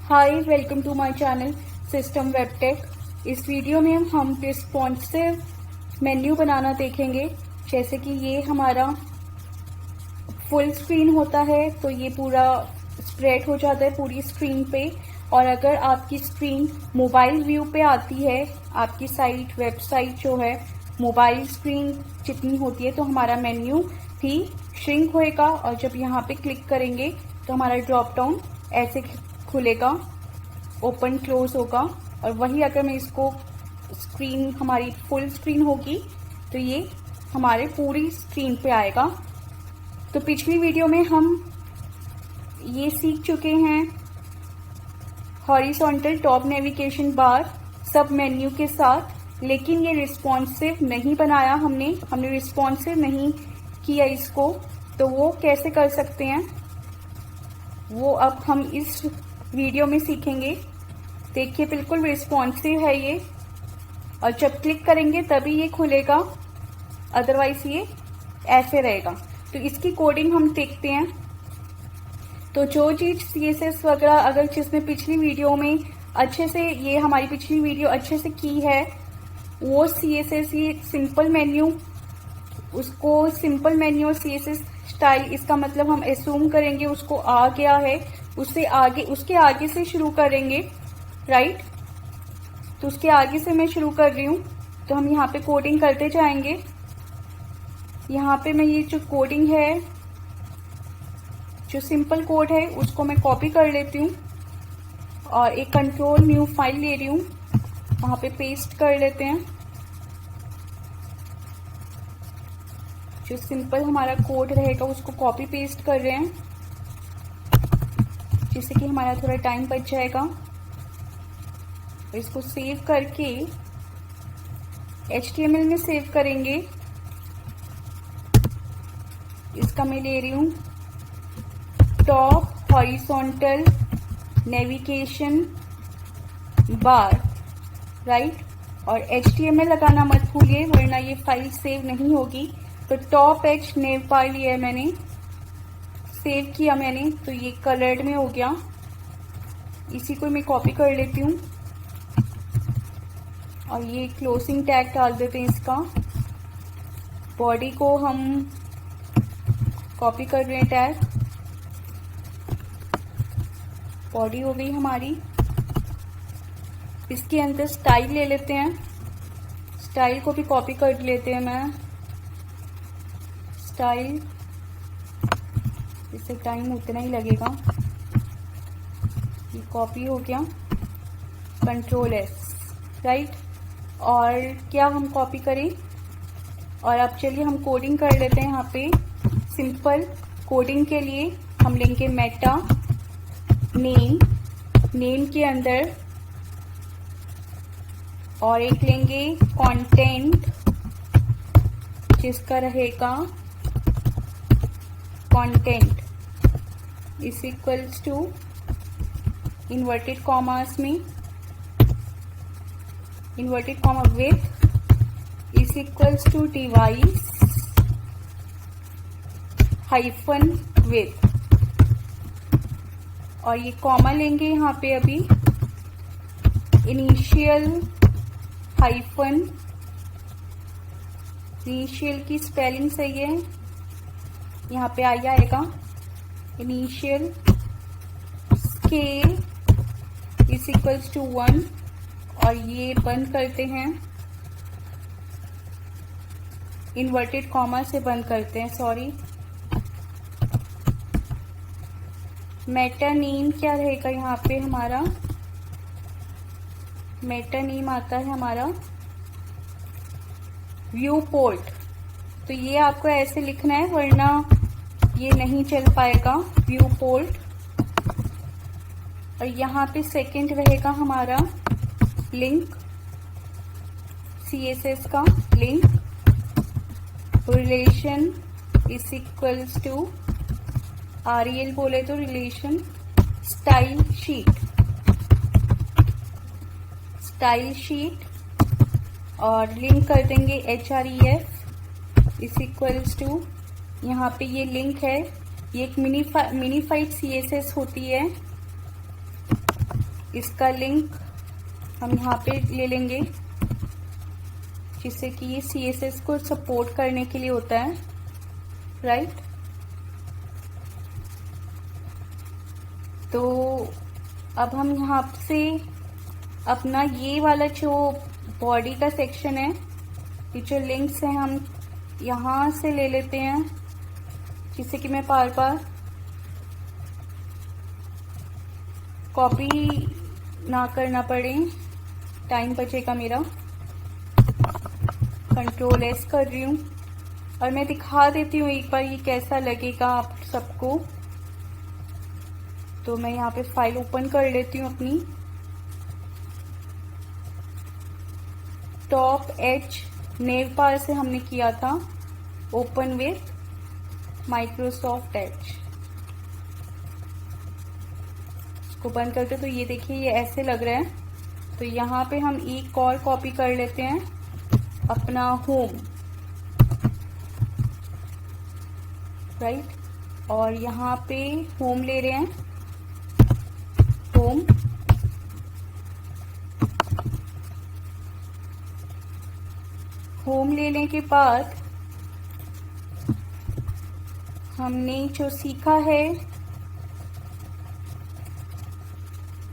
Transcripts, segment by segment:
Hi, welcome to my channel system वेबटेक। इस video में हम रिस्पॉन्सिव मेन्यू बनाना देखेंगे। जैसे कि ये हमारा फुल स्क्रीन होता है तो ये पूरा स्प्रेड हो जाता है पूरी स्क्रीन पे। और अगर आपकी स्क्रीन मोबाइल व्यू पे आती है, आपकी साइट वेबसाइट जो है मोबाइल स्क्रीन जितनी होती है, तो हमारा मेन्यू भी श्रिंक होएगा। और जब यहाँ पे क्लिक करेंगे तो हमारा ड्रॉप डाउन ऐसे खुलेगा, ओपन क्लोज होगा। और वही अगर मैं इसको स्क्रीन हमारी फुल स्क्रीन होगी तो ये हमारे पूरी स्क्रीन पे आएगा। तो पिछली वीडियो में हम ये सीख चुके हैं हॉरिजॉन्टल टॉप नेविगेशन बार सब मेन्यू के साथ, लेकिन ये रिस्पॉन्सिव नहीं बनाया हमने रिस्पॉन्सिव नहीं किया इसको। तो वो कैसे कर सकते हैं वो अब हम इस वीडियो में सीखेंगे। देखिए, बिल्कुल रिस्पॉन्सिव है ये, और जब क्लिक करेंगे तभी ये खुलेगा, अदरवाइज ये ऐसे रहेगा। तो इसकी कोडिंग हम देखते हैं। तो जो चीज CSS वगैरह अगर जिसने पिछली वीडियो में अच्छे से ये हमारी पिछली वीडियो अच्छे से की है, वो CSS ये सिंपल मेन्यू, उसको सिंपल मेन्यू और CSS स्टाइल, इसका मतलब हम एज्यूम करेंगे उसको आ गया है, उससे आगे उसके आगे से शुरू करेंगे, राइट। तो उसके आगे से मैं शुरू कर रही हूँ। तो हम यहाँ पे कोडिंग करते जाएंगे। यहाँ पे मैं ये जो कोडिंग है, जो सिंपल कोड है, उसको मैं कॉपी कर लेती हूँ और एक कंट्रोल न्यू फाइल ले रही हूँ, वहां पे पेस्ट कर लेते हैं। जो सिंपल हमारा कोड रहेगा उसको कॉपी पेस्ट कर रहे हैं, जिससे कि हमारा थोड़ा टाइम बच जाएगा। इसको सेव करके HTML में सेव करेंगे। इसका मैं ले रही हूँ top horizontal navigation bar, right. और HTML लगाना मत भूलिए, वरना ये फाइल सेव नहीं होगी। तो टॉप एच नेव बार लिया है मैंने, सेव किया मैंने, तो ये कलर्ड में हो गया। इसी को मैं कॉपी कर लेती हूँ और ये क्लोजिंग टैग डाल देते हैं इसका। बॉडी को हम कॉपी कर रहे हैं, टैग बॉडी हो गई हमारी। इसके अंदर स्टाइल ले लेते हैं, स्टाइल को भी कॉपी कर लेते हैं मैं, स्टाइल, इससे टाइम उतना ही लगेगा। ये कॉपी हो गया, कंट्रोल S, राइट। और क्या हम कॉपी करें, और अब चलिए हम कोडिंग कर लेते हैं। यहाँ पे सिंपल कोडिंग के लिए हम लेंगे मेटा नेम, नेम के अंदर, और एक लेंगे कंटेंट, जिसका रहेगा content is equals to inverted commas में, inverted comma with is equals to device hyphen with. और ये कॉमा लेंगे यहाँ पे अभी, इनिशियल हाइफन, इनिशियल की स्पेलिंग सही है, यहाँ पे आ जाएगा initial scale is equals to 1। और ये बंद करते हैं, इन्वर्टेड कॉमा से बंद करते हैं, सॉरी। मेटा नेम क्या रहेगा यहाँ पे हमारा, मेटा नेम आता है हमारा व्यू पोर्ट। तो ये आपको ऐसे लिखना है, वरना ये नहीं चल पाएगा, व्यू पोर्ट। और यहाँ पे सेकंड रहेगा हमारा लिंक, CSS का link, relation is equals to REL बोले तो relation style sheet, style sheet. और लिंक कर देंगे href इज इक्वल्स टू, यहाँ पे ये लिंक है, ये एक मिनीफाइड CSS होती है, इसका लिंक हम यहाँ पे ले लेंगे, जिससे कि ये CSS को सपोर्ट करने के लिए होता है, राइट। तो अब हम यहाँ से अपना ये वाला जो बॉडी का सेक्शन है, ये जो लिंक्स हैं, हम यहाँ से ले लेते हैं, जिससे कि मैं बार बार कॉपी ना करना पड़े, टाइम बचेगा मेरा। Ctrl S कर रही हूँ और मैं दिखा देती हूँ एक बार ये कैसा लगेगा आप सबको। तो मैं यहाँ पे फाइल ओपन कर लेती हूँ अपनी। टॉप एज नेव बार से हमने किया था, ओपन विथ माइक्रोसॉफ्ट एज। इसको बंद करते तो ये देखिए ये ऐसे लग रहा है। तो यहाँ पे हम एक और कॉपी कर लेते हैं, अपना होम, राइट। और यहाँ पे होम ले रहे हैं, होम। होम लेने के बाद हमने जो सीखा है,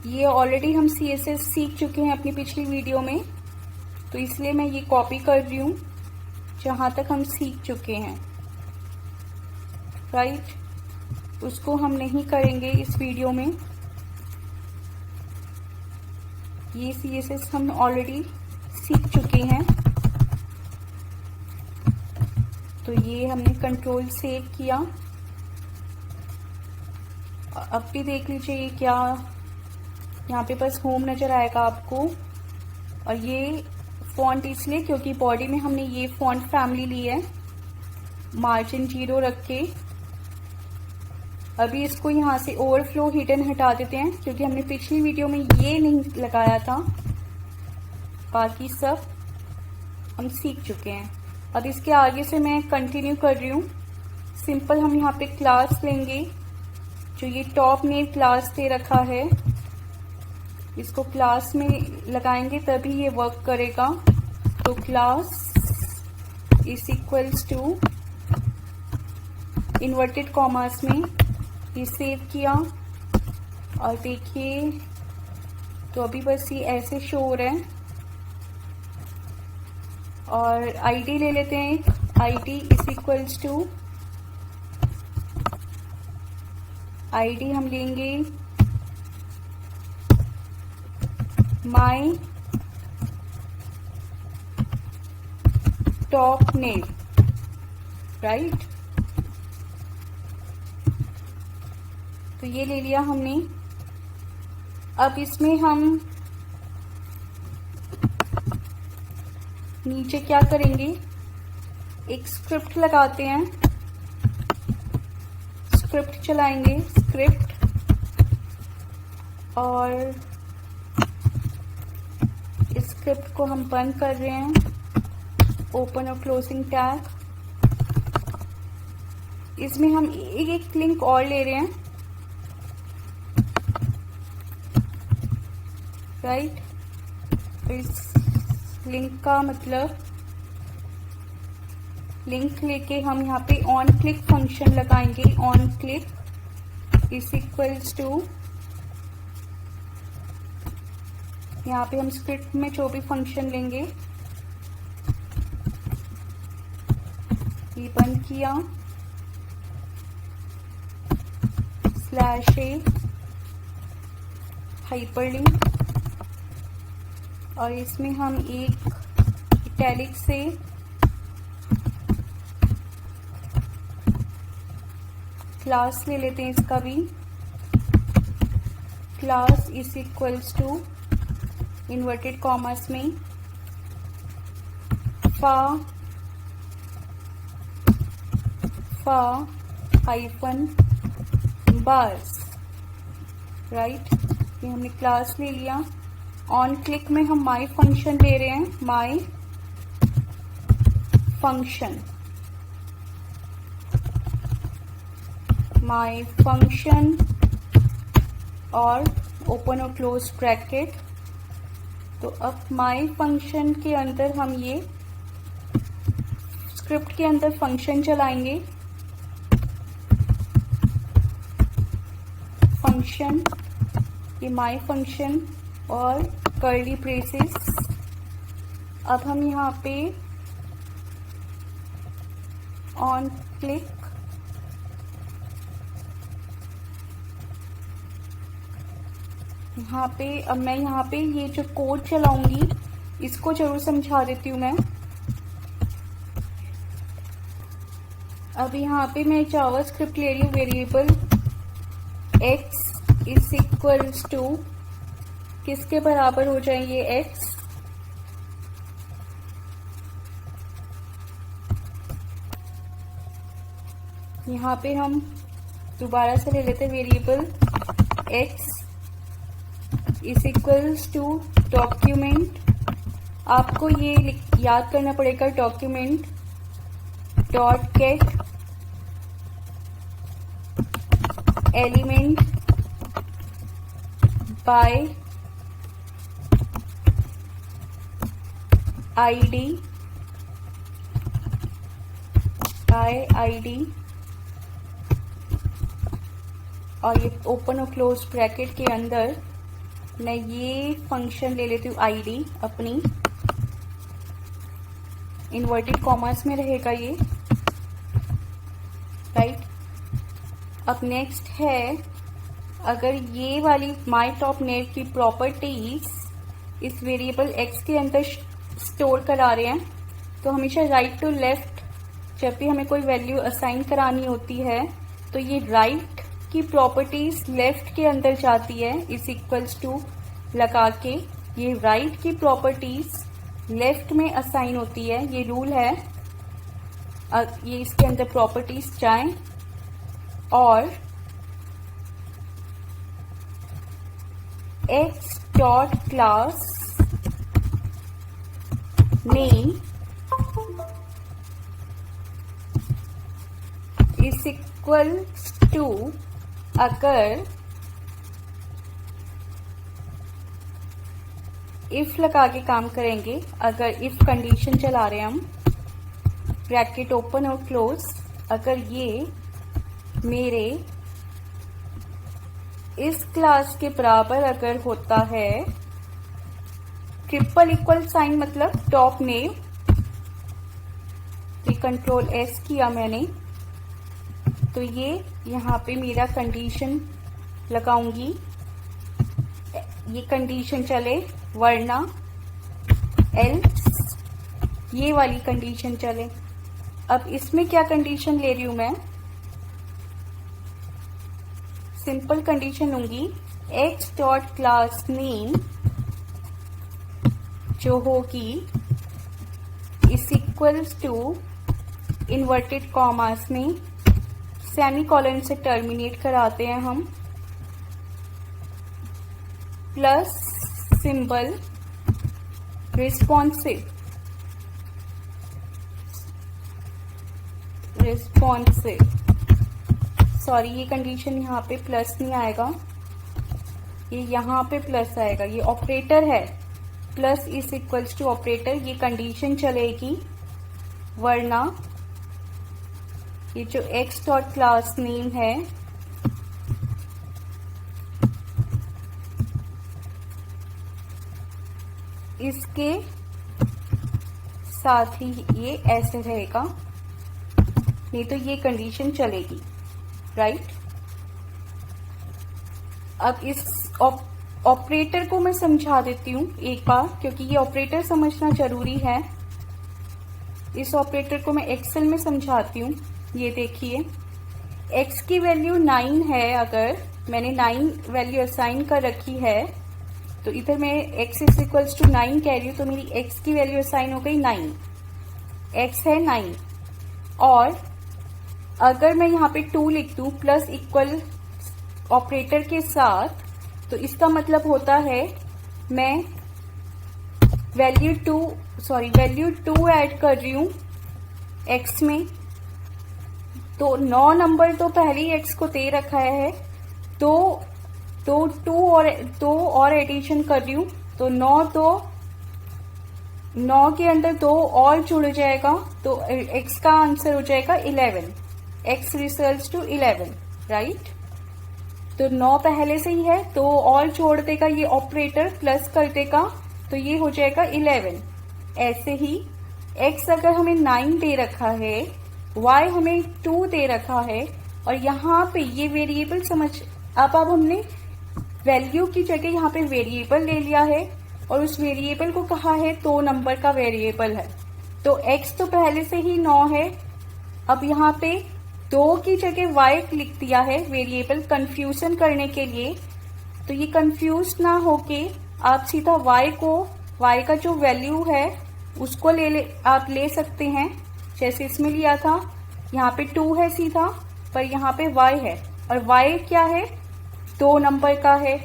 ये ऑलरेडी हम CSS सीख चुके हैं अपनी पिछली वीडियो में, तो इसलिए मैं ये कॉपी कर रही हूँ जहाँ तक हम सीख चुके हैं, राइट। उसको हम नहीं करेंगे इस वीडियो में। ये CSS हम ऑलरेडी सीख चुके हैं। तो ये हमने कंट्रोल सेव किया। अब भी देख लीजिए क्या यहाँ पे बस होम नजर आएगा आपको। और ये फॉन्ट इसलिए क्योंकि बॉडी में हमने ये फॉन्ट फैमिली ली है, मार्जिन 0 रख के। अभी इसको यहाँ से ओवरफ्लो हिडन हटा देते हैं, क्योंकि हमने पिछली वीडियो में ये नहीं लगाया था। बाकी सब हम सीख चुके हैं। अब इसके आगे से मैं कंटिन्यू कर रही हूँ। सिंपल हम यहाँ पे क्लास लेंगे, जो ये टॉप नेम क्लास दे रखा है, इसको क्लास में लगाएंगे तभी ये वर्क करेगा। तो class is equals to inverted commas में ये सेव किया। और देखिए तो अभी बस ये ऐसे शो हो रहा है। और आईडी ले लेते हैं एक, ID is equals to, ID हम लेंगे माई टॉप नेम, राइट। तो ये ले लिया हमने। अब इसमें हम नीचे क्या करेंगे, एक स्क्रिप्ट लगाते हैं, स्क्रिप्ट चलाएंगे, स्क्रिप्ट। और इस स्क्रिप्ट को हम बंद कर रहे हैं, ओपन और क्लोजिंग टैग। इसमें हम एक एक लिंक और ले रहे हैं, राइट। इस लिंक का मतलब लिंक लेके हम यहाँ पे ऑन क्लिक फंक्शन लगाएंगे। On click is equals to, यहाँ पे हम स्क्रिप्ट में जो भी फंक्शन लेंगे, ये बंद किया, /a हाइपरलिंक। और इसमें हम एक इटैलिक से क्लास ले लेते हैं, इसका भी class is equals to inverted commas में फा हाइफन बार्स, राइट। ये हमने क्लास ले लिया। ऑन क्लिक में हम माई फंक्शन ले रहे हैं, माई फंक्शन और ओपन और क्लोज ब्रैकेट। तो अब माई फंक्शन के अंदर हम ये स्क्रिप्ट के अंदर फंक्शन चलाएंगे। फंक्शन, ये माई फंक्शन और कर्ली ब्रेसेस। अब हम यहाँ पे ऑन क्लिक यहाँ पे, अब मैं यहाँ पे ये जो कोड चलाऊंगी इसको जरूर समझा देती हूँ मैं। अब यहाँ पे मैं जावास्क्रिप्ट ले रही हूँ, variable x is equals to, किसके बराबर हो जाएंगे x, यहाँ पे हम दोबारा से ले लेते हैं variable x is equals to document. आपको ये याद करना पड़ेगा, document dot get element by ID, और ये ओपन और क्लोज ब्रैकेट के अंदर मैं ये फंक्शन ले लेती हूँ आईडी अपनी, इन्वर्टेड कॉमर्स में रहेगा ये, राइट। अब नेक्स्ट है, अगर ये वाली माई टॉप नेम की प्रॉपर्टीज इस वेरिएबल x के अंदर स्टोर करा रहे हैं, तो हमेशा राइट टू लेफ्ट जब भी हमें कोई वैल्यू असाइन करानी होती है तो ये राइट की प्रॉपर्टीज लेफ्ट के अंदर जाती है, इज इक्वल्स टू लगा के ये राइट की प्रॉपर्टीज लेफ्ट में असाइन होती है, ये रूल है। ये इसके अंदर प्रॉपर्टीज जाएं और x dot class name is equal to, अगर इफ लगा के काम करेंगे, अगर इफ कंडीशन चला रहे हैं हम, ब्रैकेट ओपन और क्लोज, अगर ये मेरे इस क्लास के बराबर अगर होता है, ट्रिपल इक्वल साइन मतलब टॉप नेम, ये कंट्रोल एस किया मैंने, तो ये यहाँ पे मेरा कंडीशन लगाऊंगी, ये कंडीशन चले, वरना एल्स ये वाली कंडीशन चले। अब इसमें क्या कंडीशन ले रही हूं मैं, सिंपल कंडीशन लूंगी, x डॉट क्लास नेम जो होगी is equals to inverted commas में सेमीकोलन से टर्मिनेट कराते हैं हम, प्लस सिंबल रिस्पॉन्सिव, सॉरी ये कंडीशन यहाँ पे प्लस नहीं आएगा, ये यहाँ पे प्लस आएगा, ये ऑपरेटर है, plus is equals to operator, ये कंडीशन चलेगी, वरना ये जो x डॉट क्लास नेम है इसके साथ ही ये ऐसे रहेगा, नहीं तो ये कंडीशन चलेगी, राइट। अब इस ऑपरेटर को मैं समझा देती हूँ एक बार, क्योंकि ये ऑपरेटर समझना जरूरी है। इस ऑपरेटर को मैं एक्सेल में समझाती हूँ। ये देखिए, x की वैल्यू 9 है, अगर मैंने 9 वैल्यू असाइन कर रखी है, तो इधर मैं x इज इक्वल्स टू 9 कह रही हूँ, तो मेरी x की वैल्यू असाइन हो गई 9, x है 9। और अगर मैं यहाँ पे 2 लिख दूँ प्लस इक्वल ऑपरेटर के साथ, तो इसका मतलब होता है मैं वैल्यू 2 ऐड कर रही हूँ x में, तो 9 नंबर तो पहले ही x को दे रखा है, तो तो दो और एडिशन कर रही हूँ, तो 9 के अंदर 2 और जुड़ जाएगा, तो x का आंसर हो जाएगा 11। x results to 11, right. तो 9 पहले से ही है, तो और जोड़ देगा ये ऑपरेटर, प्लस कर देगा, तो ये हो जाएगा 11। ऐसे ही x अगर हमें 9 दे रखा है, y हमें 2 दे रखा है, और यहाँ पे ये वेरिएबल अब हमने वैल्यू की जगह यहाँ पे वेरिएबल ले लिया है, और उस वेरिएबल को कहा है 2 नंबर का वेरिएबल है। तो x तो पहले से ही 9 है, अब यहाँ पे 2 की जगह y लिख दिया है वेरिएबल, कंफ्यूजन करने के लिए। तो ये कंफ्यूज ना होके आप सीधा y का जो वैल्यू है उसको आप ले सकते हैं, जैसे इसमें लिया था। यहाँ पे 2 है सीधा, पर यहाँ पे y है, और y क्या है, 2 नंबर का है।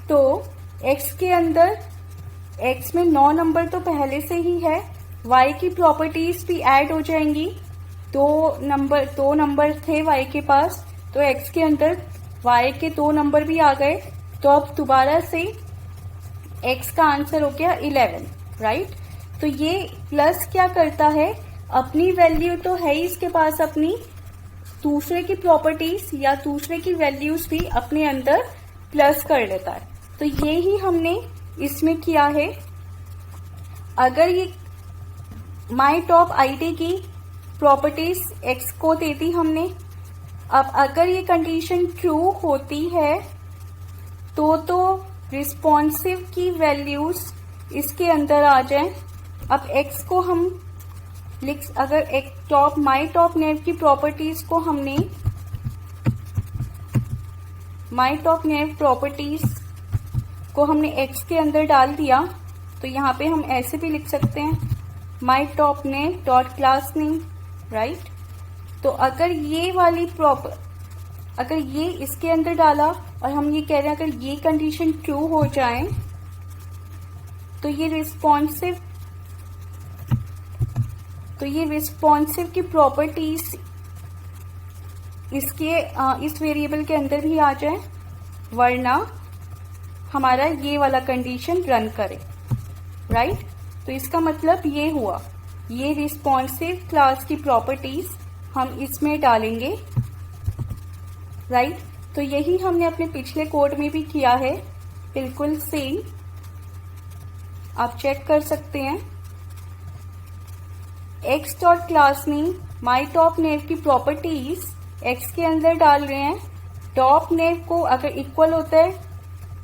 तो x के अंदर, x में 9 नंबर तो पहले से ही है, y की प्रॉपर्टीज भी ऐड हो जाएंगी। 2 नंबर थे y के पास, तो x के अंदर y के 2 नंबर भी आ गए। तो अब दोबारा से x का आंसर हो गया 11, राइट। तो ये प्लस क्या करता है, अपनी वैल्यू तो है ही इसके पास, अपनी दूसरे की प्रॉपर्टीज या दूसरे की वैल्यूज भी अपने अंदर प्लस कर लेता है। तो ये ही हमने इसमें किया है। अगर ये माई टॉप आईडी की प्रॉपर्टीज x को दे दी हमने, अब अगर ये कंडीशन ट्रू होती है तो रिस्पॉन्सिव की वैल्यूज इसके अंदर आ जाएं। अब x को हम अगर एक माई टॉप नेव की प्रॉपर्टीज को हमने x के अंदर डाल दिया, तो यहाँ पे हम ऐसे भी लिख सकते हैं माई top nav dot class name, right. तो अगर ये इसके अंदर डाला और हम ये कह रहे हैं अगर ये कंडीशन ट्रू हो जाए तो ये रिस्पॉन्सिव की प्रॉपर्टीज इस वेरिएबल के अंदर भी आ जाए, वरना हमारा ये वाला कंडीशन रन करे, राइट। तो इसका मतलब ये हुआ, ये रिस्पॉन्सिव क्लास की प्रॉपर्टीज हम इसमें डालेंगे, राइट। तो यही हमने अपने पिछले कोड में भी किया है, बिल्कुल सेम, आप चेक कर सकते हैं। x dot class name my top nav की प्रॉपर्टीज x के अंदर डाल रहे हैं। टॉप नेव को अगर इक्वल होता है,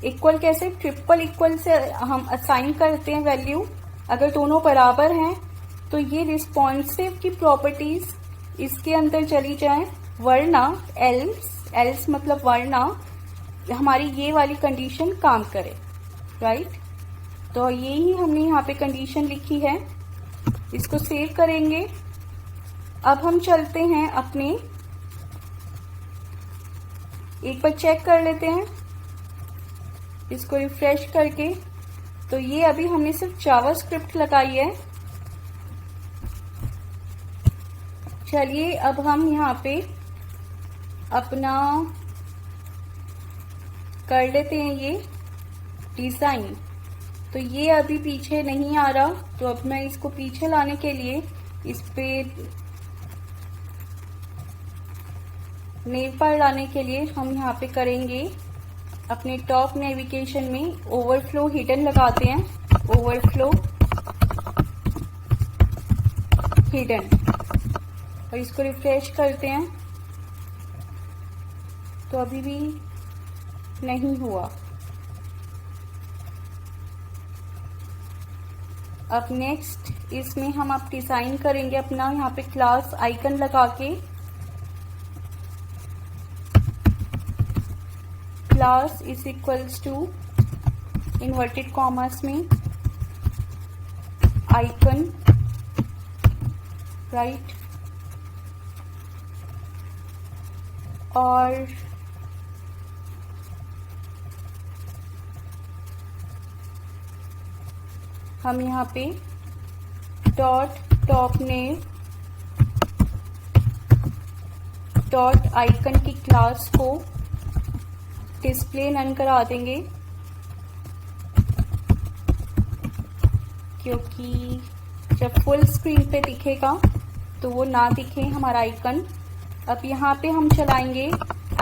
इक्वल कैसे, ट्रिपल इक्वल से हम असाइन करते हैं वैल्यू, अगर दोनों बराबर हैं तो ये रिस्पॉन्सिव की प्रॉपर्टीज इसके अंदर चली जाएं, वरना एल्स मतलब वरना हमारी ये वाली कंडीशन काम करे, राइट। तो यही हमने यहाँ पे कंडीशन लिखी है, इसको सेव करेंगे। अब हम चलते हैं अपने, एक बार चेक कर लेते हैं इसको रिफ्रेश करके। तो ये अभी हमने सिर्फ जावास्क्रिप्ट लगाई है। चलिए अब हम यहाँ पे अपना कर लेते हैं ये डिजाइन। तो ये अभी पीछे नहीं आ रहा, तो अब मैं इसको पीछे लाने के लिए इस पे नेव बार लाने के लिए हम यहाँ पे करेंगे अपने टॉप नेविगेशन में ओवरफ्लो हिडन लगाते हैं, ओवरफ्लो हिडन, और इसको रिफ्रेश करते हैं तो अभी भी नहीं हुआ। अब नेक्स्ट इसमें हम आप डिजाइन करेंगे अपना यहाँ पे क्लास आइकन लगा के, class is equals to inverted commas में आइकन, राइट। और हम यहाँ पे dot top nav dot icon की क्लास को डिस्प्ले नन करा देंगे, क्योंकि जब फुल स्क्रीन पे दिखेगा तो वो ना दिखे हमारा आइकन। अब यहाँ पे हम चलाएंगे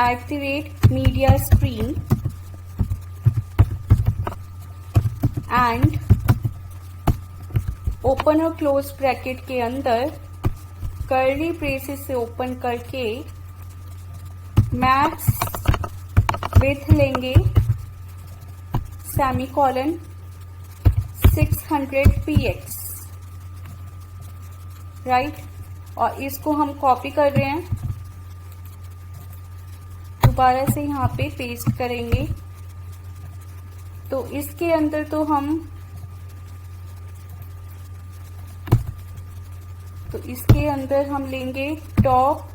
@media screen एंड ओपन और क्लोज ब्रैकेट के अंदर कर्ली ब्रेसेस से ओपन करके मैक्स विड्थ लेंगे सेमीकोलन 600 px, राइट। और इसको हम कॉपी कर रहे हैं, दोबारा से यहाँ पे पेस्ट करेंगे। तो इसके अंदर हम लेंगे top,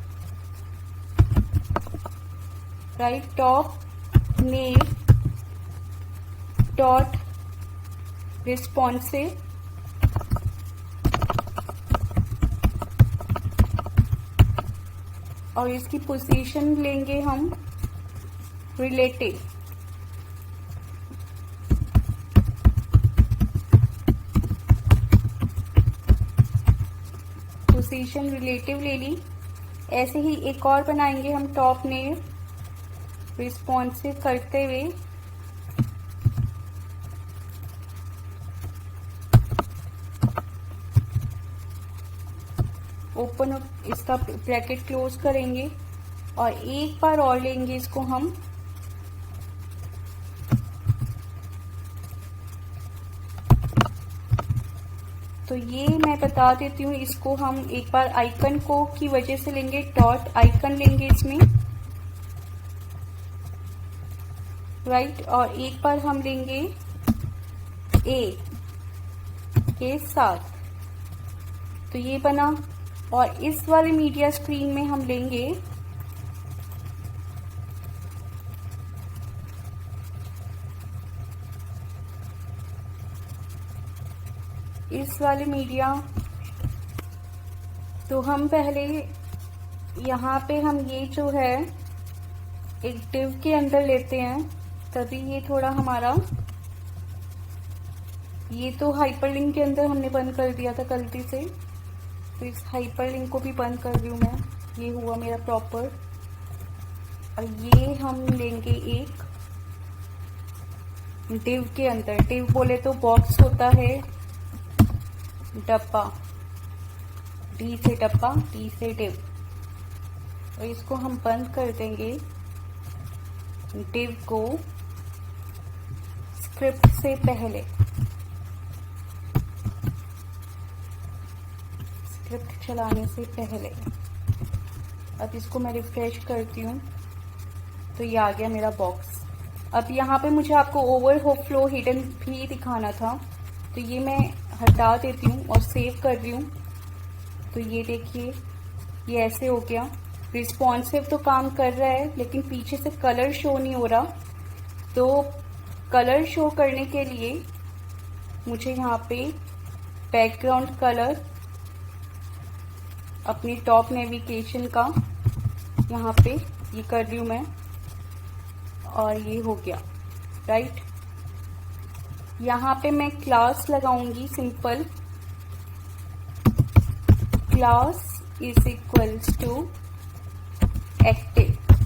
right, top nav dot responsive, और इसकी पोजीशन लेंगे हम रिलेटिव। पोजीशन रिलेटिव ले ली। ऐसे ही एक और बनाएंगे हम टॉप नेव रिस्पॉन्सिव करते हुए। ओपन इसका ब्रैकेट क्लोज करेंगे और एक बार और लेंगे इसको हम तो ये मैं बता देती हूँ, इसको हम एक बार आइकन को की वजह से लेंगे, डॉट आइकन लेंगे इसमें, राइट। और एक बार हम लेंगे ए के साथ, तो ये बना। और इस वाले मीडिया स्क्रीन में हम लेंगे इस वाले मीडिया, तो हम पहले यहाँ पे हम ये जो है एक डिव के अंदर लेते हैं, तभी ये थोड़ा हमारा, ये तो हाइपरलिंक के अंदर हमने बंद कर दिया था गलती से, तो इस हाइपरलिंक को भी बंद कर रही हूँ मैं। ये हुआ मेरा प्रॉपर। और ये हम लेंगे एक डिव के अंदर, डिव बोले तो बॉक्स होता है, डब्बा, डी से डब्बा, डी से डिव, और इसको हम बंद कर देंगे डिव को स्क्रिप्ट से पहले, स्क्रिप्ट चलाने से पहले। अब इसको मैं रिफ्रेश करती हूँ तो ये आ गया मेरा बॉक्स। अब यहाँ पे मुझे आपको ओवरफ्लो हिडन भी दिखाना था, तो ये मैं हटा देती हूँ और सेव कर रही हूँ। तो ये देखिए, ये ऐसे हो गया। रिस्पॉन्सिव तो काम कर रहा है, लेकिन पीछे से कलर शो नहीं हो रहा। तो कलर शो करने के लिए मुझे यहाँ पे बैकग्राउंड कलर अपनी टॉप नेविगेशन का यहाँ पे ये कर रही हूँ मैं, और ये हो गया, राइट। यहाँ पे मैं क्लास लगाऊंगी simple, class is equals to active.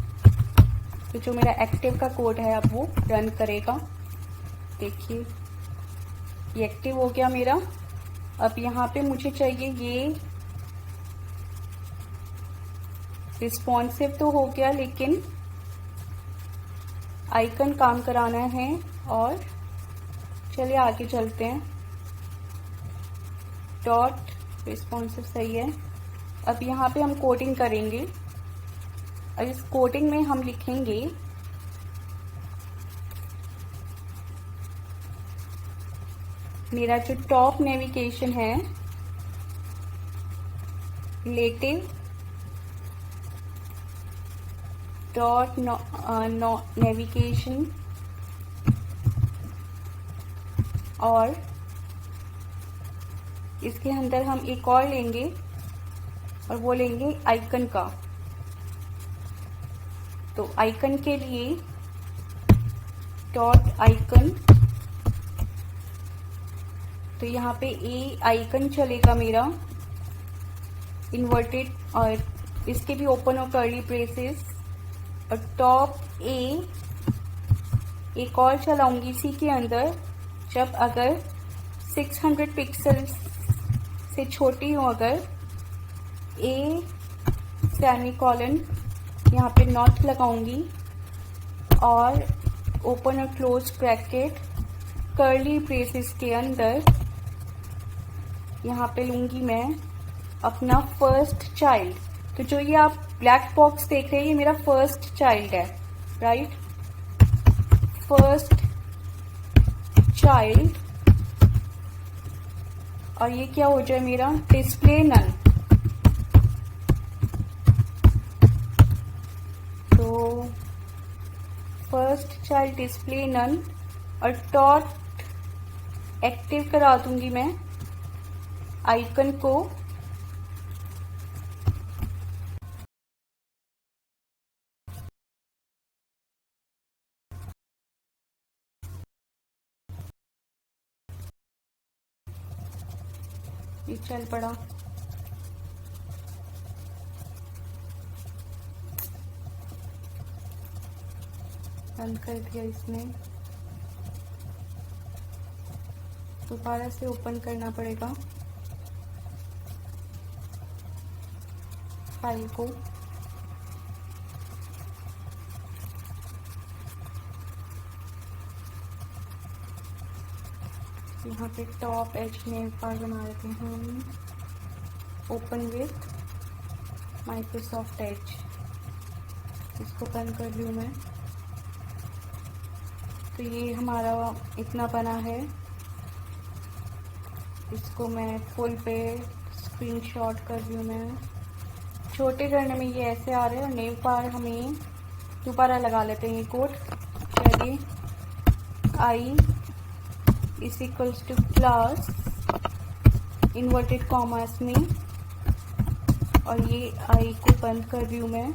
तो जो मेरा एक्टिव का कोड है अब वो रन करेगा। देखिए ये एक्टिव हो गया मेरा। अब यहाँ पे मुझे चाहिए, ये रिस्पॉन्सिव तो हो गया, लेकिन आइकन काम कराना है। और चलिए आगे चलते हैं। डॉट रिस्पॉन्सिव सही है। अब यहाँ पे हम कोडिंग करेंगे, और इस कोडिंग में हम लिखेंगे मेरा जो टॉप नेविगेशन है, रिलेटिव डॉट नेविगेशन, और इसके अंदर हम एक और लेंगे, और वो लेंगे आइकन का। तो आइकन के लिए डॉट आइकन, तो यहाँ पे ए आइकन चलेगा मेरा इन्वर्टेड, और इसके भी ओपन और कर्ली ब्रेसेस, और टॉप ए एक और चलाऊंगी इसी के अंदर, जब अगर 600 पिक्सल्स से छोटी हो, अगर ए सेमीकोलन यहाँ पे नॉट लगाऊंगी और ओपन और क्लोज ब्रैकेट कर्ली ब्रेसेस के अंदर यहाँ पे लूंगी मैं अपना फर्स्ट चाइल्ड। तो जो ये आप ब्लैक बॉक्स देख रहे हैं ये मेरा फर्स्ट चाइल्ड है, राइट, फर्स्ट चाइल्ड, और ये क्या हो जाए मेरा डिस्प्ले नन। तो फर्स्ट चाइल्ड डिस्प्ले नन, और डॉट एक्टिव करा दूंगी मैं आइकन को, ये चल पड़ा। बंद कर दिया इसने, दोबारा से ओपन करना पड़ेगा फाइल को। यहाँ पे टॉप एज नेम बार बना देते हैं हम, ओपन विथ माइक्रोसॉफ्ट एज, इसको बंद कर लूँ मैं। तो ये हमारा इतना बना है, इसको मैं फुल पे स्क्रीनशॉट कर रही हूँ मैं। छोटे करने में ये ऐसे आ रहे हैं, और नेम बार हमें दोबारा लगा लेते हैं ये कोड। चलिए, I is equals to class inverted commas में, और ये आई को बंद कर रही हूँ मैं।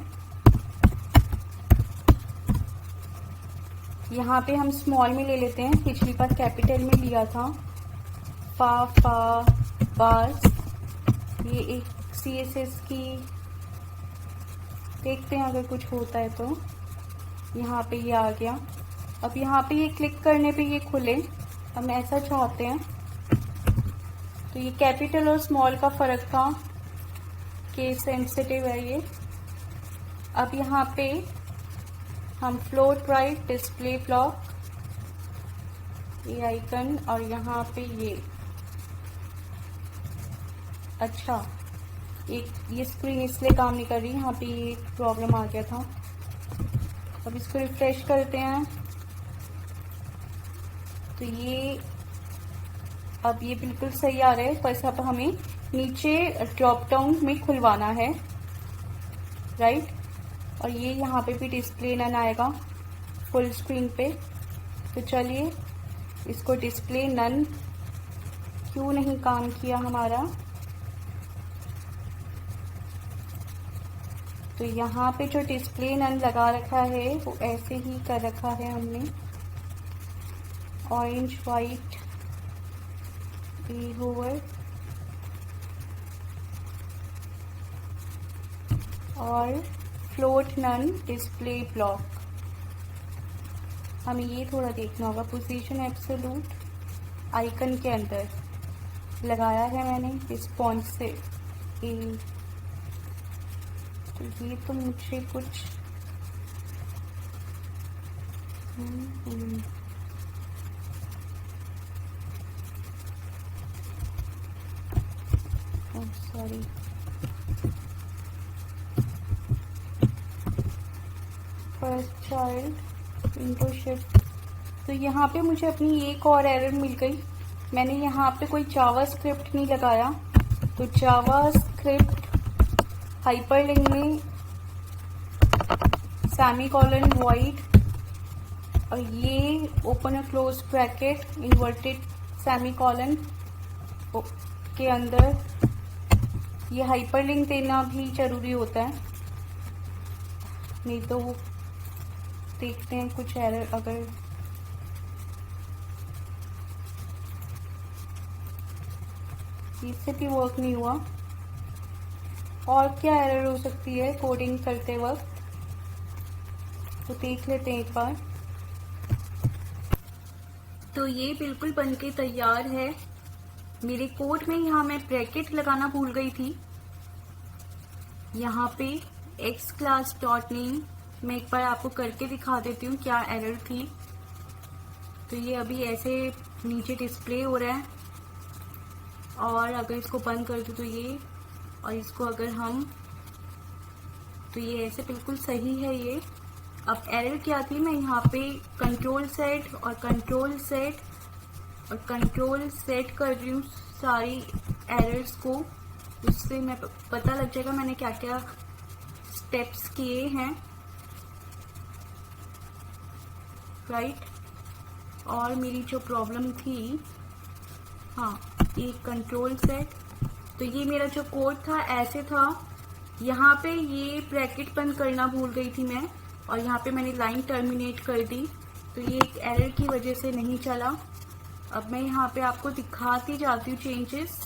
यहाँ पे हम स्मॉल में ले लेते हैं, पिछली बार कैपिटल में लिया था। फा बास, ये एक CSS की, देखते हैं अगर कुछ होता है तो। यहाँ पे ये आ गया। अब यहाँ पे ये क्लिक करने पे ये खुले, हम ऐसा चाहते हैं। तो ये कैपिटल और स्मॉल का फर्क था, केस सेंसिटिव है ये। अब यहाँ पे हम फ्लोट राइट डिस्प्ले ब्लॉक, ये आइकन, और यहाँ पे ये, अच्छा ये स्क्रीन इसलिए काम नहीं कर रही, यहाँ पे ये प्रॉब्लम आ गया था। अब इसको रिफ्रेश करते हैं, तो ये अब ये बिल्कुल सही आ रहा है। बस अब हमें नीचे ड्रॉप डाउन में खुलवाना है, राइट, और ये यहाँ पे भी डिस्प्ले नन आएगा फुल स्क्रीन पे। तो चलिए, इसको डिस्प्ले नन क्यों नहीं काम किया हमारा, तो यहाँ पे जो डिस्प्ले नन लगा रखा है वो ऐसे ही कर रखा है हमने, ऑरेंज वाइट होवर, और फ्लोट नन डिस्प्ले ब्लॉक। हमें ये थोड़ा देखना होगा, पोजीशन एब्सोल्यूट आइकन के अंदर लगाया है मैंने रिस्पॉन्स से। तो ये तो मुझे कुछ sorry, first child window shift. तो यहाँ पे मुझे अपनी एक और एरर मिल गई, मैंने यहाँ पे कोई जावा स्क्रिप्ट नहीं लगाया। तो जावा स्क्रिप्ट हाइपरलिंक में सेमीकोलन वॉइड, और ये ओपन और क्लोज ब्रैकेट इन्वर्टेड सेमीकोलन के अंदर ये हाइपरलिंक देना भी जरूरी होता है, नहीं तो देखते हैं कुछ एरर अगर इससे भी वर्क नहीं हुआ। और क्या एरर हो सकती है कोडिंग करते वक्त, तो देख लेते हैं एक बार। तो ये बिल्कुल बनके तैयार है। मेरे कोड में यहाँ मैं ब्रैकेट लगाना भूल गई थी। यहाँ पे एक्स क्लास डॉट नेम मैं एक बार आपको करके दिखा देती हूँ क्या एरर थी। तो ये अभी ऐसे नीचे डिस्प्ले हो रहा है, और अगर इसको बंद कर दूँ तो ये, और इसको अगर हम, तो ये ऐसे बिल्कुल सही है ये। अब एरर क्या थी, मैं यहाँ पे कंट्रोल सेट और कंट्रोल सेट और कंट्रोल सेट कर रही हूँ सारी एरर्स को, उससे मैं पता लग जाएगा मैंने क्या क्या स्टेप्स किए हैं, राइट। और मेरी जो प्रॉब्लम थी, हाँ, ये कंट्रोल सेट, तो ये मेरा जो कोड था ऐसे था। यहाँ पे ये ब्रैकेट बंद करना भूल गई थी मैं, और यहाँ पे मैंने लाइन टर्मिनेट कर दी, तो ये एक एरर की वजह से नहीं चला। अब मैं यहाँ पे आपको दिखाती जाती हूँ चेंजेस,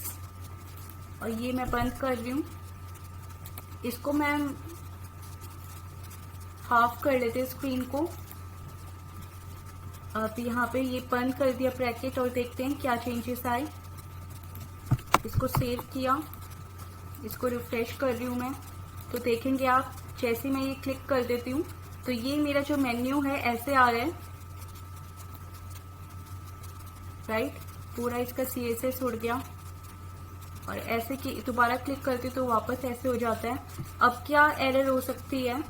और ये मैं बंद कर रही हूँ। इसको मैं हाफ कर लेते स्क्रीन को। अब यहाँ पे ये बंद कर दिया ब्रैकेट, और देखते हैं क्या चेंजेस आए। इसको सेव किया, इसको रिफ्रेश कर रही हूँ मैं, तो देखेंगे आप जैसे मैं ये क्लिक कर देती हूँ तो ये मेरा जो मेन्यू है ऐसे आ रहा है, राइट। पूरा इसका CSS उड़ गया, और ऐसे कि दोबारा क्लिक करती तो वापस ऐसे हो जाता है। अब क्या एरर हो सकती है,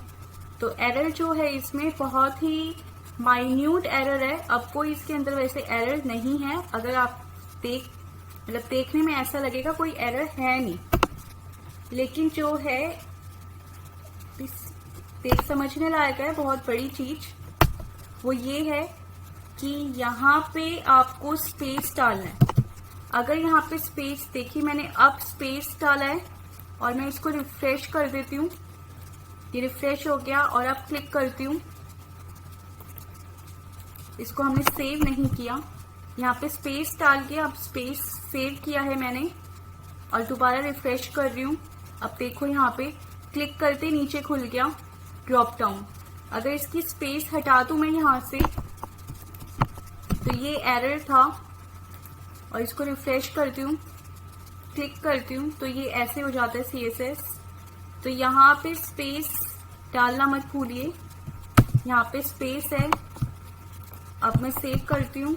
तो एरर जो है इसमें बहुत ही माइन्यूट एरर है। अब कोई इसके अंदर वैसे एरर नहीं है, अगर आप देखने में ऐसा लगेगा कोई एरर है नहीं, लेकिन जो है देख समझने लायक है, बहुत बड़ी चीज वो ये है कि यहाँ पे आपको स्पेस डालना है। अगर यहाँ पे स्पेस, देखिए मैंने अब स्पेस डाला है, और मैं इसको रिफ्रेश कर देती हूँ, ये रिफ्रेश हो गया, और अब क्लिक करती हूँ। इसको हमने सेव नहीं किया, यहाँ पे स्पेस डाल के अब स्पेस सेव किया है मैंने, और दोबारा रिफ्रेश कर रही हूँ। अब देखो यहाँ पे क्लिक करते नीचे खुल गया ड्रॉप डाउन। अगर इसकी स्पेस हटा दूं मैं यहाँ से, तो ये एरर था, और इसको रिफ्रेश करती हूँ, क्लिक करती हूँ, तो ये ऐसे हो जाता है CSS। तो यहाँ पे स्पेस डालना मत भूलिए, यहाँ पे स्पेस है। अब मैं सेव करती हूँ,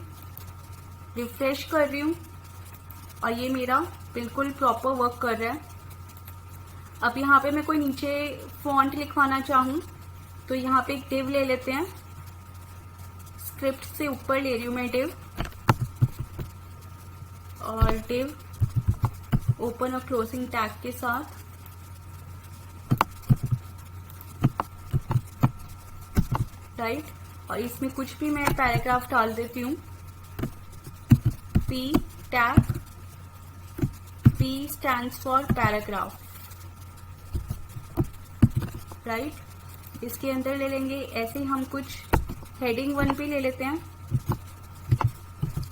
रिफ्रेश कर रही हूँ, और ये मेरा बिल्कुल प्रॉपर वर्क कर रहा है। अब यहाँ पे मैं कोई नीचे फॉन्ट लिखवाना चाहूँ तो यहाँ पे एक डिव ले लेते हैं, स्क्रिप्ट से ऊपर ले रही हूँ मैं डिव, और डिव ओपन और क्लोजिंग टैग के साथ, राइट। और इसमें कुछ भी मैं पैराग्राफ डाल देती हूँ, P tag, P stands for paragraph, right. इसके अंदर ले लेंगे ऐसे ही हम कुछ हेडिंग 1 भी ले लेते हैं,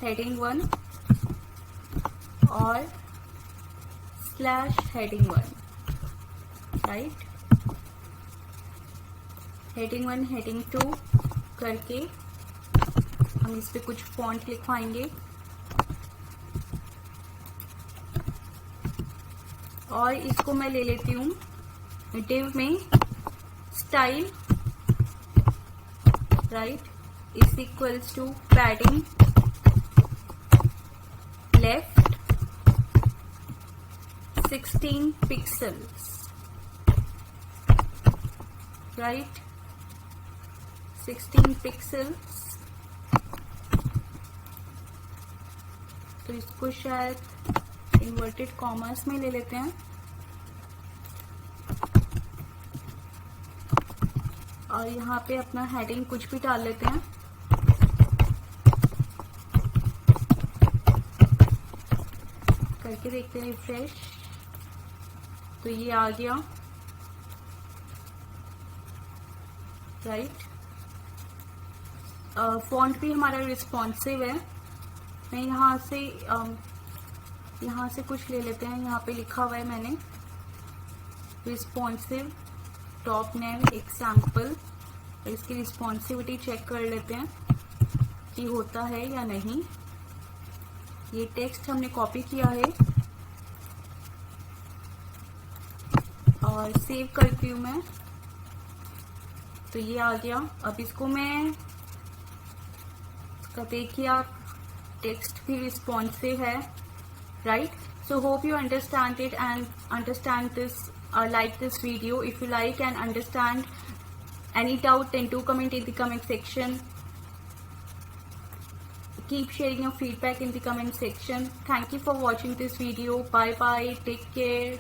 हेडिंग 1 और slash heading 1, right. Heading 1 heading 2 करके हम इस पे कुछ फॉन्ट लिखवाएंगे, और इसको मैं ले लेती हूँ डिव में style, right, is equals to padding left 16 pixels, right, 16 pixels. तो इसको शायद इन्वर्टेड कॉमर्स में ले लेते हैं, और यहाँ पे अपना हेडिंग कुछ भी डाल लेते हैं, करके देखते हैं रिफ्रेश, तो ये आ गया, राइट। फॉन्ट भी हमारा रिस्पॉन्सिव है। मैं यहाँ से यहाँ से कुछ ले लेते हैं। यहाँ पे लिखा हुआ है मैंने रिस्पॉन्सिव टॉप नेम एग्जाम्पल। इसकी रिस्पॉन्सिविटी चेक कर लेते हैं कि होता है या नहीं। ये टेक्स्ट हमने कॉपी किया है और सेव करती हूँ मैं। तो ये आ गया। अब इसको मैं, इसका देखिए आप, टेक्स्ट भी रिस्पॉन्सिव है, right? So hope you understand it and understand this, like this video. If you like and understand any doubt, then do comment in the comment section. Keep sharing your feedback in the comment section. Thank you for watching this video. Bye bye. Take care.